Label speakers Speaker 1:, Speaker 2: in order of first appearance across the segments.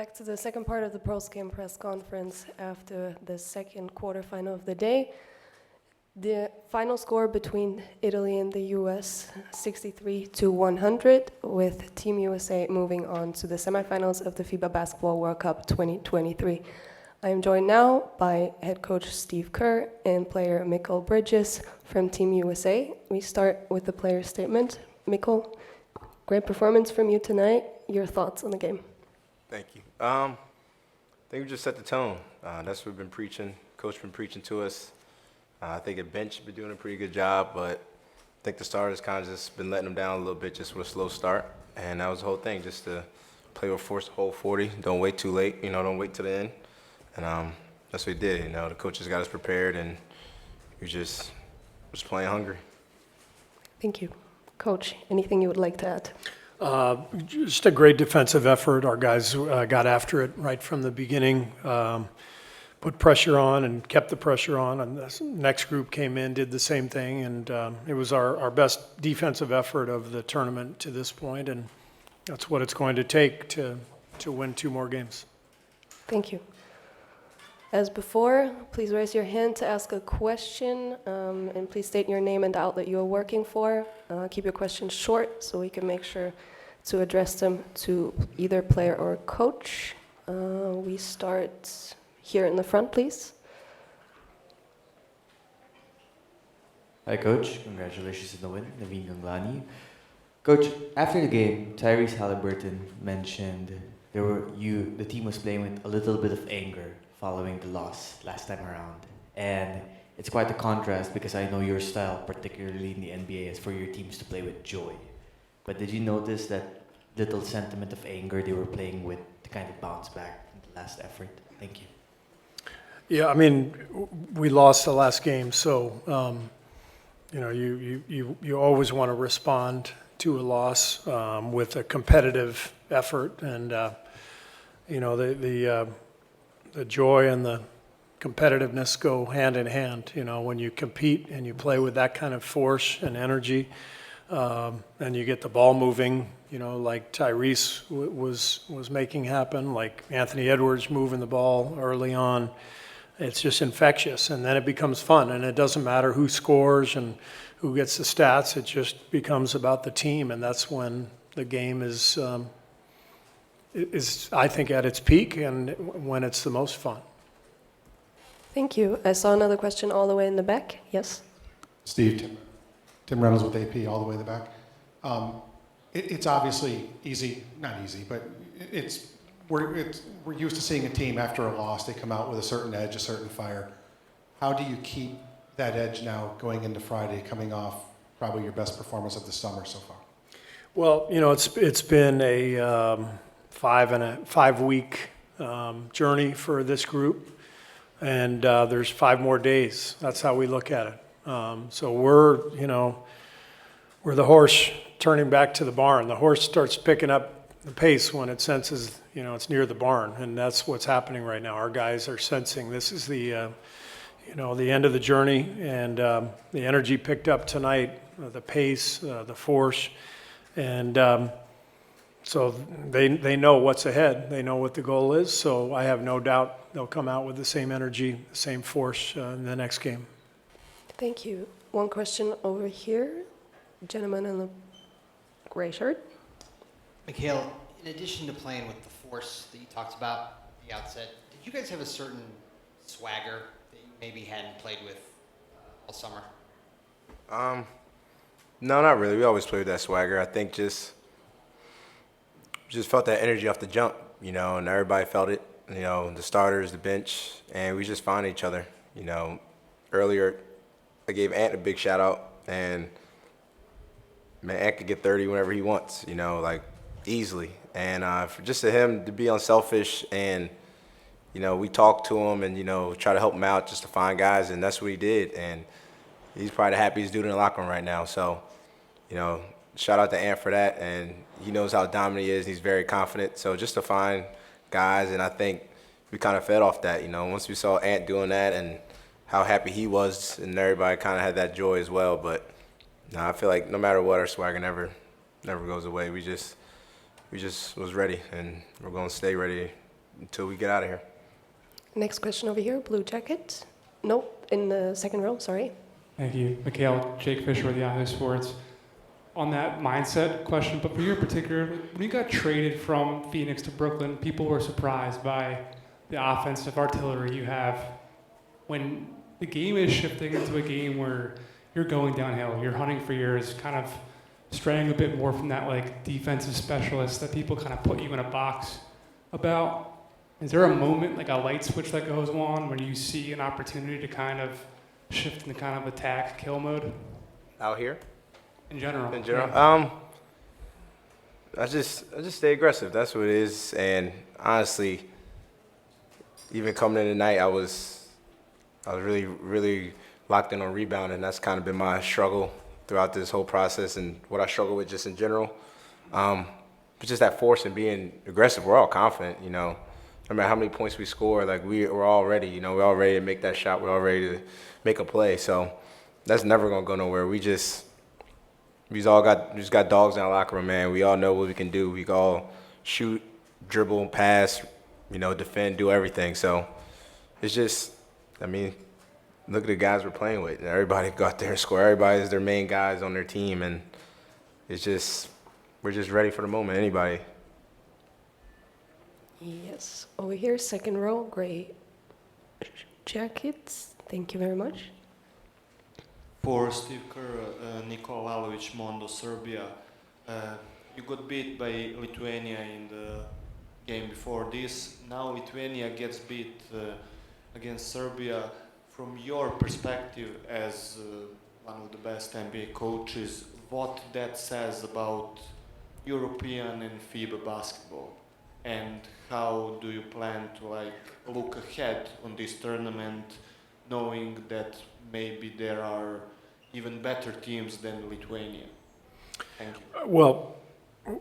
Speaker 1: Back to the second part of the post-game press conference after the second quarterfinal of the day. The final score between Italy and the US, 63-100, with Team USA moving on to the semifinals of the FIBA Basketball World Cup 2023. I am joined now by head coach Steve Kerr and player Mikal Bridges from Team USA. We start with the player statement. Mikal, great performance from you tonight. Your thoughts on the game?
Speaker 2: Thank you. I think we just set the tone. That's what we've been preaching. Coach been preaching to us. I think at bench been doing a pretty good job, but I think the starters kind of just been letting them down a little bit just with a slow start. And that was the whole thing, just to play with force the whole 40. Don't wait too late, don't wait till the end. And that's what we did. The coaches got us prepared, and we just was playing hungry.
Speaker 1: Thank you. Coach, anything you would like to add?
Speaker 3: Just a great defensive effort. Our guys got after it right from the beginning, put pressure on and kept the pressure on. And the next group came in, did the same thing. And it was our best defensive effort of the tournament to this point. And that's what it's going to take to win 2 more games.
Speaker 1: Thank you. As before, please raise your hand to ask a question, and please state your name and the outlet you are working for. Keep your questions short so we can make sure to address them to either player or coach. We start here in the front, please.
Speaker 4: Hi, Coach. Congratulations on the win, Naveen Ganglani. Coach, after the game, Tyrese Halliburton mentioned the team was playing with a little bit of anger following the loss last time around. And it's quite a contrast because I know your style, particularly in the NBA, is for your teams to play with joy. But did you notice that little sentiment of anger they were playing with to kind of bounce back in the last effort? Thank you.
Speaker 3: Yeah, I mean, we lost the last game, so you always want to respond to a loss with a competitive effort, and the joy and the competitiveness go hand in hand. When you compete and you play with that kind of force and energy, and you get the ball moving, like Tyrese was making happen, like Anthony Edwards moving the ball early on. It's just infectious, and then it becomes fun, and it doesn't matter who scores and who gets the stats. It just becomes about the team, and that's when the game is I think, at its peak and when it's the most fun.
Speaker 1: Thank you. I saw another question all the way in the back. Yes?
Speaker 5: Steve, Tim Reynolds with AP, all the way in the back. It's obviously easy, not easy, but we're used to seeing a team after a loss, they come out with a certain edge, a certain fire. How do you keep that edge now going into Friday, coming off probably your best performance of the summer so far?
Speaker 3: Well, it's been a 5-week journey for this group, and there's 5 more days. That's how we look at it. So we're the horse turning back to the barn. The horse starts picking up the pace when it senses it's near the barn, and that's what's happening right now. Our guys are sensing this is the the end of the journey, and the energy picked up tonight, the pace, the force, and so they know what's ahead. They know what the goal is. So I have no doubt they'll come out with the same energy, the same force in the next game.
Speaker 1: Thank you. One question over here. Gentleman in the gray shirt.
Speaker 6: Mikal, in addition to playing with the force that you talked about at the outset, did you guys have a certain swagger that you maybe hadn't played with all summer?
Speaker 2: No, not really. We always play with that swagger. I think just felt that energy off the jump, and everybody felt it, the starters, the bench, and we just found each other. Earlier I gave Ant a big shout out, and man, Ant could get 30 whenever he wants, like easily. And for just to him to be unselfish, and we talked to him and try to help him out just to find guys, and that's what he did. And he's probably the happiest dude in the locker room right now. So, shout out to Ant for that, and he knows how dominant he is. He's very confident. So just to find guys, and I think we kind of fed off that. Once we saw Ant doing that and how happy he was, and everybody kind of had that joy as well. But no, I feel like no matter what, our swagger never goes away. We just was ready, and we're going to stay ready until we get out of here.
Speaker 1: Next question over here, blue jacket. Nope, in the second row, sorry.
Speaker 7: Thank you. Mikal, Jake Fisher with Yahoo Sports. On that mindset question, but for you in particular, when you got traded from Phoenix to Brooklyn, people were surprised by the offensive artillery you have. When the game is shifting into a game where you're going downhill, you're hunting for yours, kind of straying a bit more from that like defensive specialist that people kind of put you in a box about. Is there a moment, like a light switch that goes on when you see an opportunity to kind of shift into kind of attack, kill mode?
Speaker 2: Out here?
Speaker 7: In general.
Speaker 2: In general?
Speaker 7: Yeah.
Speaker 2: I just stay aggressive. That's what it is. And honestly, even coming in tonight, I was really, really locked in on rebounding. That's kind of been my struggle throughout this whole process and what I struggle with just in general. But just that force and being aggressive, we're all confident, you know. No matter how many points we score, like we're all ready, you know, we're all ready to make that shot. We're all ready to make a play. So that's never going to go nowhere. We just got dogs in our locker room, man. We all know what we can do. We can all shoot, dribble, pass, you know, defend, do everything. So it's just, I mean, look at the guys we're playing with. Everybody go out there and score. Everybody is their main guys on their team. And it's just, we're just ready for the moment, anybody.
Speaker 1: Yes, over here, second row, gray jackets. Thank you very much.
Speaker 8: For Steve Kerr, Nikolovic, Mondo, Serbia. You got beat by Lithuania in the game before this. Now Lithuania gets beat against Serbia. From your perspective as one of the best NBA coaches, what that says about European and FIBA basketball? And how do you plan to look ahead on this tournament, knowing that maybe there are even better teams than Lithuania? Thank you.
Speaker 3: Well,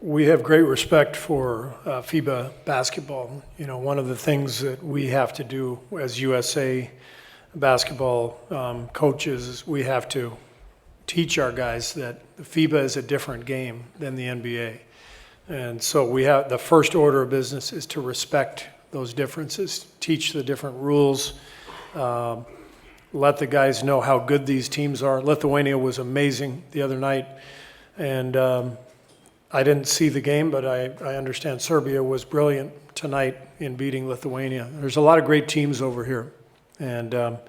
Speaker 3: we have great respect for FIBA basketball. You know, one of the things that we have to do as USA basketball coaches is we have to teach our guys that the FIBA is a different game than the NBA. And so we have the first order of business is to respect those differences, teach the different rules, let the guys know how good these teams are. Lithuania was amazing the other night, and I didn't see the game, but I understand Serbia was brilliant tonight in beating Lithuania. There's a lot of great teams over here, and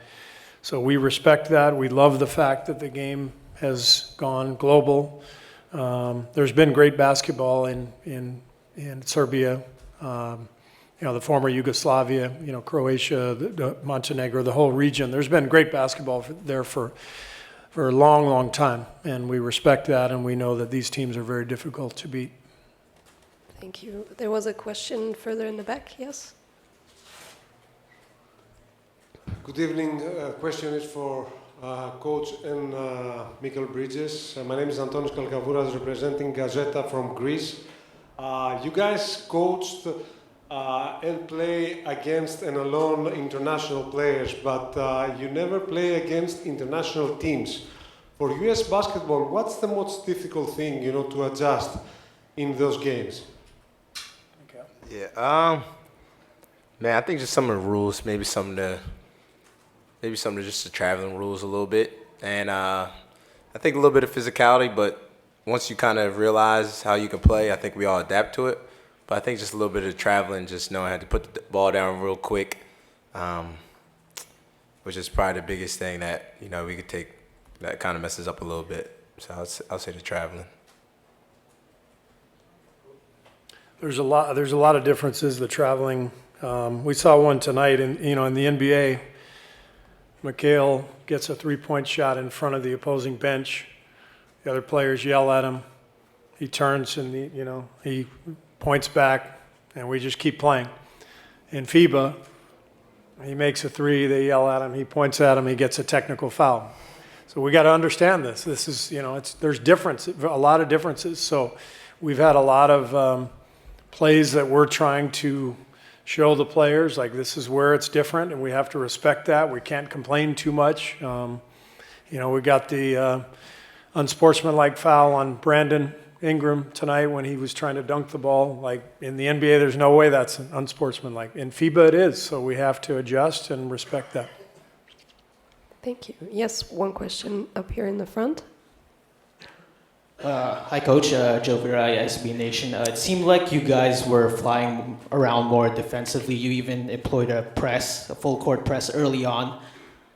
Speaker 3: so we respect that. We love the fact that the game has gone global. There's been great basketball in Serbia, you know, the former Yugoslavia, you know, Croatia, the Montenegro, the whole region. There's been great basketball there for a long, long time, and we respect that, and we know that these teams are very difficult to beat.
Speaker 1: Thank you. There was a question further in the back, yes?
Speaker 9: Good evening. Question is for Coach and Mikal Bridges. My name is Antonis Kalkavouras, representing Gazeta from Greece. You guys coached and play against and alone international players, but you never play against international teams. For US basketball, what's the most difficult thing, you know, to adjust in those games?
Speaker 3: Okay.
Speaker 2: Yeah, man, I think just some of the rules, maybe some of just the traveling rules a little bit. And I think a little bit of physicality, but once you kind of realize how you can play, I think we all adapt to it. But I think just a little bit of traveling, just knowing how to put the ball down real quick, which is probably the biggest thing that, you know, we could take that kind of messes up a little bit. So I'll say the traveling.
Speaker 3: There's a lot of differences. The traveling, we saw one tonight, in the NBA. Mikal gets a three-point shot in front of the opposing bench. The other players yell at him. He turns and he points back, and we just keep playing. In FIBA, he makes a three. They yell at him. He points at him. He gets a technical foul. So we got to understand this. This is, there's a lot of differences. So we've had a lot of plays that we're trying to show the players, like, this is where it's different, and we have to respect that. We can't complain too much. We got the unsportsmanlike foul on Brandon Ingram tonight when he was trying to dunk the ball. Like in the NBA, there's no way that's unsportsmanlike. In FIBA, it is. So we have to adjust and respect that.
Speaker 1: Thank you. Yes, one question up here in the front.
Speaker 10: Hi, Coach. Joe Viraya, SB Nation. It seemed like you guys were flying around more defensively. You even employed a press, a full court press early on.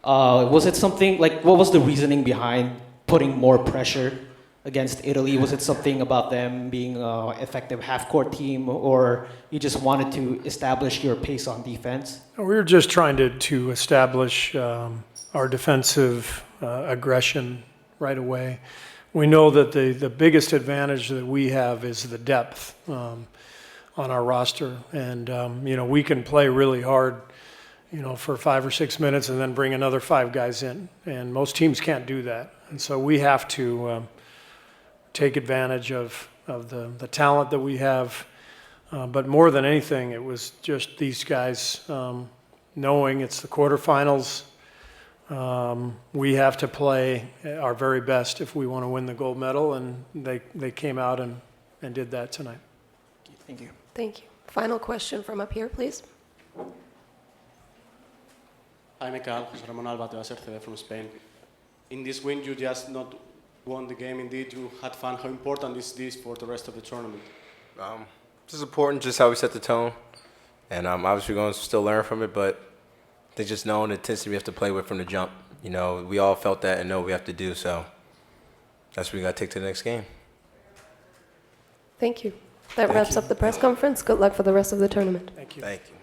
Speaker 10: Was it something like, what was the reasoning behind putting more pressure against Italy? Was it something about them being an effective half-court team, or you just wanted to establish your pace on defense?
Speaker 3: We were just trying to establish our defensive aggression right away. We know that the biggest advantage that we have is the depth on our roster. And, we can play really hard, for 5 or 6 minutes and then bring another 5 guys in. And most teams can't do that. And so we have to take advantage of the talent that we have. But more than anything, it was just these guys knowing it's the quarterfinals. We have to play our very best if we want to win the gold medal, and they came out and did that tonight.
Speaker 10: Thank you.
Speaker 1: Thank you. Final question from up here, please.
Speaker 11: Hi, Mikal. José Ramón Alba Cerceda from Spain. In this win, you just not won the game. Indeed, you had fun. How important is this for the rest of the tournament?
Speaker 2: This is important, just how we set the tone. And obviously we're going to still learn from it, but they just know the intensity we have to play with from the jump. We all felt that and know what we have to do, so that's what we got to take to the next game.
Speaker 1: Thank you. That wraps up the press conference. Good luck for the rest of the tournament.
Speaker 3: Thank you.
Speaker 2: Thank you.